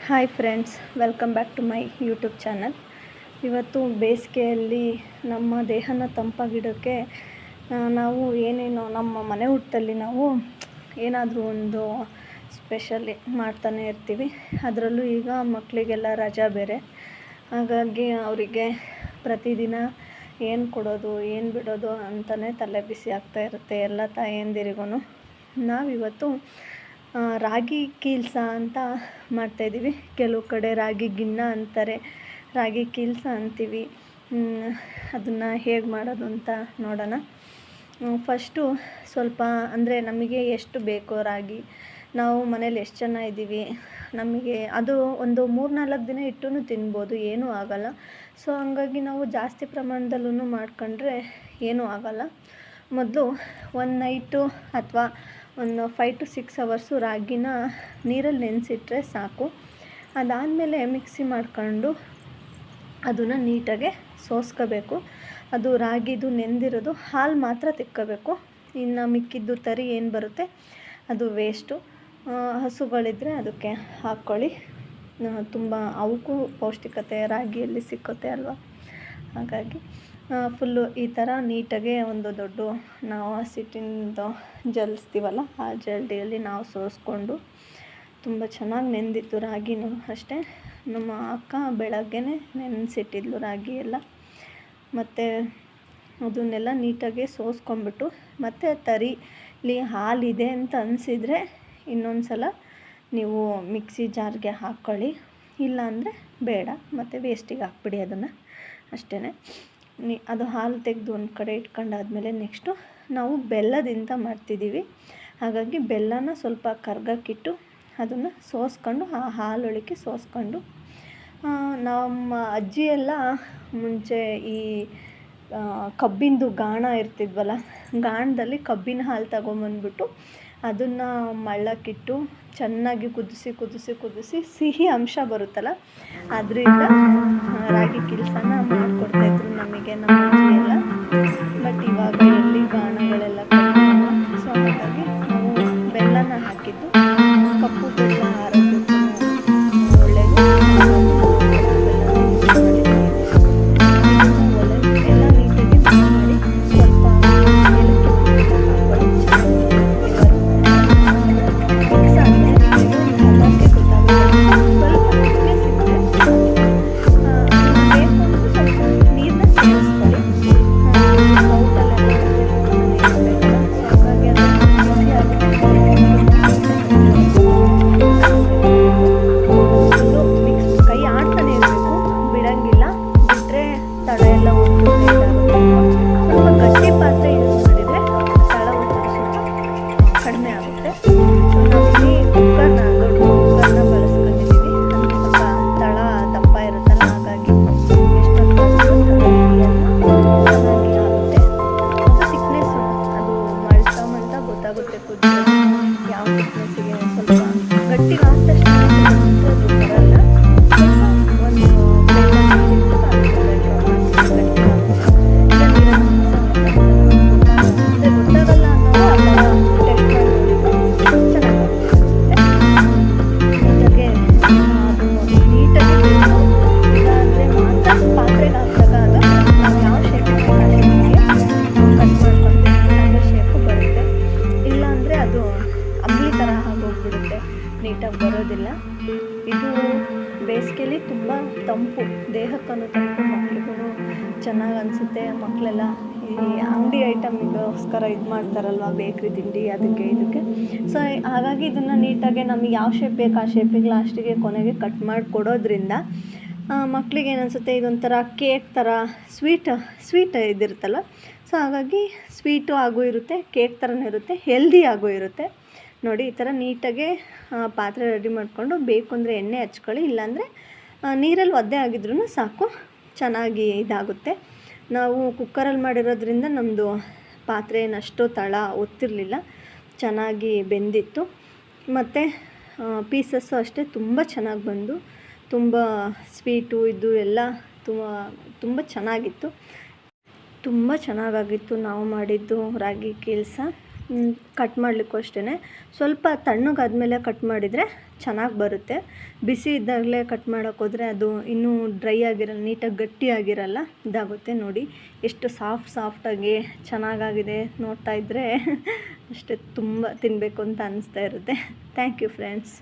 Hi friends, welcome back to my YouTube channel. ಇವತ್ತು ಬೇಸಿಗೆಯಲ್ಲಿ ನಮ್ಮ ದೇಹನ ತಂಪಾಗಿಡೋಕ್ಕೆ ನಾವು ಏನೇನೋ ನಮ್ಮ ಮನೆ ಊಟದಲ್ಲಿ ನಾವು ಏನಾದರೂ ಒಂದು ಸ್ಪೆಷಲಿ ಮಾಡ್ತಾನೆ ಇರ್ತೀವಿ. ಅದರಲ್ಲೂ ಈಗ ಮಕ್ಕಳಿಗೆಲ್ಲ ರಜಾ ಬೇರೆ, ಹಾಗಾಗಿ ಅವರಿಗೆ ಪ್ರತಿದಿನ ಏನು ಕೊಡೋದು ಏನು ಬಿಡೋದು ಅಂತಲೇ ತಲೆ ಬಿಸಿ ಆಗ್ತಾ ಇರುತ್ತೆ ಎಲ್ಲ ತಾಯಂದಿರಿಗೂ. ನಾವಿವತ್ತು ರಾಗಿ ಕೀಲ್ಸ ಅಂತ ಮಾಡ್ತಾಯಿದ್ದೀವಿ. ಕೆಲವು ಕಡೆ ರಾಗಿ ಗಿಣ್ಣ ಅಂತಾರೆ, ರಾಗಿ ಕೀಲ್ಸ ಅಂತೀವಿ. ಅದನ್ನು ಹೇಗೆ ಮಾಡೋದು ಅಂತ ನೋಡೋಣ. ಫಸ್ಟು ಸ್ವಲ್ಪ ಅಂದರೆ ನಮಗೆ ಎಷ್ಟು ಬೇಕೋ ರಾಗಿ, ನಾವು ಮನೇಲಿ ಎಷ್ಟು ಜನ ಇದ್ದೀವಿ, ನಮಗೆ ಅದು ಒಂದು 3-4 ದಿನ ಇಟ್ಟು ತಿನ್ಬೋದು, ಏನೂ ಆಗೋಲ್ಲ. ಸೊ ಹಂಗಾಗಿ ನಾವು ಜಾಸ್ತಿ ಪ್ರಮಾಣದಲ್ಲೂ ಮಾಡ್ಕೊಂಡ್ರೆ ಏನೂ ಆಗೋಲ್ಲ. ಮೊದಲು ಒಂದು ನೈಟು ಅಥವಾ ಒಂದು 5 to 6 ಅವರ್ಸು ರಾಗಿನ ನೀರಲ್ಲಿ ನೆನೆಸಿಟ್ರೆ ಸಾಕು. ಅದಾದಮೇಲೆ ಮಿಕ್ಸಿ ಮಾಡ್ಕೊಂಡು ಅದನ್ನು ನೀಟಾಗೆ ಸೋಸ್ಕೋಬೇಕು. ಅದು ರಾಗಿದು ನೆಂದಿರೋದು ಹಾಲು ಮಾತ್ರ ತಿಕ್ಕೋಬೇಕು. ಇನ್ನು ಮಿಕ್ಕಿದ್ದು ತರಿ ಏನು ಬರುತ್ತೆ ಅದು ವೇಸ್ಟು. ಹಸುಗಳಿದ್ದರೆ ಅದಕ್ಕೆ ಹಾಕ್ಕೊಳ್ಳಿ, ತುಂಬ ಅವಕ್ಕೂ ಪೌಷ್ಟಿಕತೆ ರಾಗಿಯಲ್ಲಿ ಸಿಕ್ಕುತ್ತೆ ಅಲ್ವಾ. ಹಾಗಾಗಿ ಫುಲ್ಲು ಈ ಥರ ನೀಟಾಗೆ ಒಂದು ದೊಡ್ಡ ನಾವು ಹಸಿಟ್ಟಿಂದು ಜಲಿಸ್ತೀವಲ್ಲ ಆ ಜಲ್ಡಿಯಲ್ಲಿ ನಾವು ಸೋಸ್ಕೊಂಡು, ತುಂಬ ಚೆನ್ನಾಗಿ ನೆಂದಿತ್ತು ರಾಗಿನೂ ಅಷ್ಟೇ. ನಮ್ಮ ಅಕ್ಕ ಬೆಳಗ್ಗೆ ನೆನೆಸಿಟ್ಟಿದ್ಲು ರಾಗಿ ಎಲ್ಲ. ಮತ್ತು ಅದನ್ನೆಲ್ಲ ನೀಟಾಗಿ ಸೋಸ್ಕೊಂಡ್ಬಿಟ್ಟು, ಮತ್ತು ತರಿಲಿ ಹಾಲಿದೆ ಅಂತ ಅನಿಸಿದರೆ ಇನ್ನೊಂದು ಸಲ ನೀವು ಮಿಕ್ಸಿ ಜಾರ್ಗೆ ಹಾಕ್ಕೊಳ್ಳಿ, ಇಲ್ಲಾಂದರೆ ಬೇಡ, ಮತ್ತು ವೇಸ್ಟಿಗೆ ಹಾಕ್ಬಿಡಿ ಅದನ್ನು ಅಷ್ಟೇ. ಅದು ಹಾಲು ತೆಗೆದು ಒಂದು ಕಡೆ ಇಟ್ಕೊಂಡಾದ್ಮೇಲೆ ನೆಕ್ಸ್ಟು ನಾವು ಬೆಲ್ಲದಿಂದ ಮಾಡ್ತಿದ್ದೀವಿ. ಹಾಗಾಗಿ ಬೆಲ್ಲನ ಸ್ವಲ್ಪ ಕರ್ಗಕ್ಕಿಟ್ಟು ಅದನ್ನು ಸೋಸ್ಕೊಂಡು ಆ ಹಾಲೊಳಗೆ ಸೋಸ್ಕೊಂಡು, ನಮ್ಮ ಅಜ್ಜಿ ಎಲ್ಲ ಮುಂಚೆ ಈ ಕಬ್ಬಿಂದು ಗಾಣ ಇರ್ತಿದ್ವಲ್ಲ, ಗಾಣದಲ್ಲಿ ಕಬ್ಬಿನ ಹಾಲು ತಗೊಂಬಂದ್ಬಿಟ್ಟು ಅದನ್ನು ಮಳ್ಳಕ್ಕಿಟ್ಟು ಚೆನ್ನಾಗಿ ಕುದಿಸಿ ಸಿಹಿ ಅಂಶ ಬರುತ್ತಲ್ಲ ಅದರಿಂದ ರಾಗಿ ಕಿಲ್ಸನ ಮಾಡಿಕೊಡ್ತಾಯಿದ್ರು ನಮಗೆ ನಮ್ಮ ಅಜ್ಜಿ ಎಲ್ಲ. ಬಟ್ ಇವಾಗ ಎಲ್ಲಿ ಗಾಣಗಳೆಲ್ಲ ಕಡಿಮೆ. ಸೊ ಹಾಗಾಗಿ ನಾವು ಬೆಲ್ಲನ ಹಾಕಿದ್ದು, ಕಪ್ಪು ಬೆಲ್ಲ ಆರೋಗ್ಯಕ್ಕೂ ಒಳ್ಳೆಯದು. ಎಲ್ಲ ನೀಟಾಗಿ ಮಾಡಿ ಸ್ವಲ್ಪ ಯಾವ ಫಿಟ್ನೆಸ್ಸಿಗೆ ಸ್ವಲ್ಪ ಗಟ್ಟಿಗೆ ಆದ ತಕ್ಷಣ ಬರಲ್ಲ. ಒಂದು ಗೊತ್ತಾಗಲ್ಲ ಅನ್ನೋ ಟೆಸ್ಟ್ ಮಾಡಿ ಚೆನ್ನಾಗಿ ನೀಟಾಗೆ ಅದು ನೀಟಾಗಿ ಇಲ್ಲಾಂದರೆ ಮಾತ್ರ ಪಾತ್ರೆಗೆ ಹಾಕಿದಾಗ ಅದು ನಾವು ಯಾವ ಶೇಪಿಗೆ ಆ ಶೇಪಿಗೆ ಕಟ್ ಮಾಡ್ಕೊಳ್ತೀವಿ ಅದೇ ಶೇಪು ಬರುತ್ತೆ. ಇಲ್ಲಾಂದರೆ ಅದು ಅಂಬ್ಲಿ ಥರ ಆಗೋಗ್ಬಿಡುತ್ತೆ, ನೀಟಾಗಿ ಬರೋದಿಲ್ಲ. ಇದು ಬೇಸಿಗೆಯಲ್ಲಿ ತುಂಬ ತಂಪು, ದೇಹಕ್ಕೂ ತಂಪು, ಮಕ್ಳಿಗೂ ಚೆನ್ನಾಗಿ ಅನಿಸುತ್ತೆ. ಮಕ್ಕಳೆಲ್ಲ ಈ ಅಂಗಡಿ ಐಟಮಿಗೋಸ್ಕರ ಇದು ಮಾಡ್ತಾರಲ್ವ, ಬೇಕ್ರಿ ತಿಂಡಿ ಅದಕ್ಕೆ ಇದಕ್ಕೆ. ಸೊ ಹಾಗಾಗಿ ಇದನ್ನು ನೀಟಾಗಿ ನಮಗೆ ಯಾವ ಶೇಪ್ ಬೇಕು ಆ ಶೇಪಿಗೆ ಲಾಸ್ಟಿಗೆ ಕೊನೆಗೆ ಕಟ್ ಮಾಡಿ ಕೊಡೋದ್ರಿಂದ ಮಕ್ಕಳಿಗೆ ಏನನ್ಸುತ್ತೆ, ಇದೊಂಥರ ಕೇಕ್ ಥರ ಸ್ವೀಟ್ ಇದಿರುತ್ತಲ್ಲ. ಸೊ ಹಾಗಾಗಿ ಸ್ವೀಟು ಆಗೂ ಇರುತ್ತೆ, ಕೇಕ್ ಥರನೂ ಇರುತ್ತೆ, ಹೆಲ್ದಿ ಆಗೂ ಇರುತ್ತೆ. ನೋಡಿ ಈ ಥರ ನೀಟಾಗೆ ಪಾತ್ರೆ ರೆಡಿ ಮಾಡಿಕೊಂಡು, ಬೇಕು ಅಂದರೆ ಎಣ್ಣೆ ಹಚ್ಕೊಳ್ಳಿ, ಇಲ್ಲಾಂದರೆ ನೀರಲ್ಲಿ ಒದ್ದೆ ಆಗಿದ್ರೂ ಸಾಕು, ಚೆನ್ನಾಗಿ ಇದಾಗುತ್ತೆ. ನಾವು ಕುಕ್ಕರಲ್ಲಿ ಮಾಡಿರೋದ್ರಿಂದ ನಮ್ಮದು ಪಾತ್ರೆ ಏನಷ್ಟು ತಳ ಒತ್ತಿರಲಿಲ್ಲ, ಚೆನ್ನಾಗಿ ಬೆಂದಿತ್ತು. ಮತ್ತು ಪೀಸಸ್ಸು ಅಷ್ಟೇ ತುಂಬ ಚೆನ್ನಾಗಿ ಬಂದು, ತುಂಬ ಸ್ವೀಟು ಇದು ಎಲ್ಲ ತುಂಬ ಚೆನ್ನಾಗಿತ್ತು, ತುಂಬ ಚೆನ್ನಾಗಾಗಿತ್ತು ನಾವು ಮಾಡಿದ್ದು ರಾಗಿ ಕೀಲ್ಸ. ಕಟ್ ಮಾಡಲಿಕ್ಕೂ ಅಷ್ಟೇ ಸ್ವಲ್ಪ ತಣ್ಣಗಾದ್ಮೇಲೆ ಕಟ್ ಮಾಡಿದರೆ ಚೆನ್ನಾಗಿ ಬರುತ್ತೆ. ಬಿಸಿ ಇದ್ದಾಗಲೇ ಕಟ್ ಮಾಡೋಕ್ಕೋದ್ರೆ ಅದು ಇನ್ನೂ ಡ್ರೈ ಆಗಿರಲ್ಲ, ನೀಟಾಗಿ ಗಟ್ಟಿಯಾಗಿರಲ್ಲ, ಇದಾಗುತ್ತೆ. ನೋಡಿ ಎಷ್ಟು ಸಾಫ್ಟಾಗಿ ಚೆನ್ನಾಗಾಗಿದೆ. ನೋಡ್ತಾ ಇದ್ದರೆ ಅಷ್ಟೇ ತುಂಬ ತಿನ್ನಬೇಕು ಅಂತ ಅನಿಸ್ತಾ ಇರುತ್ತೆ. Thank you friends.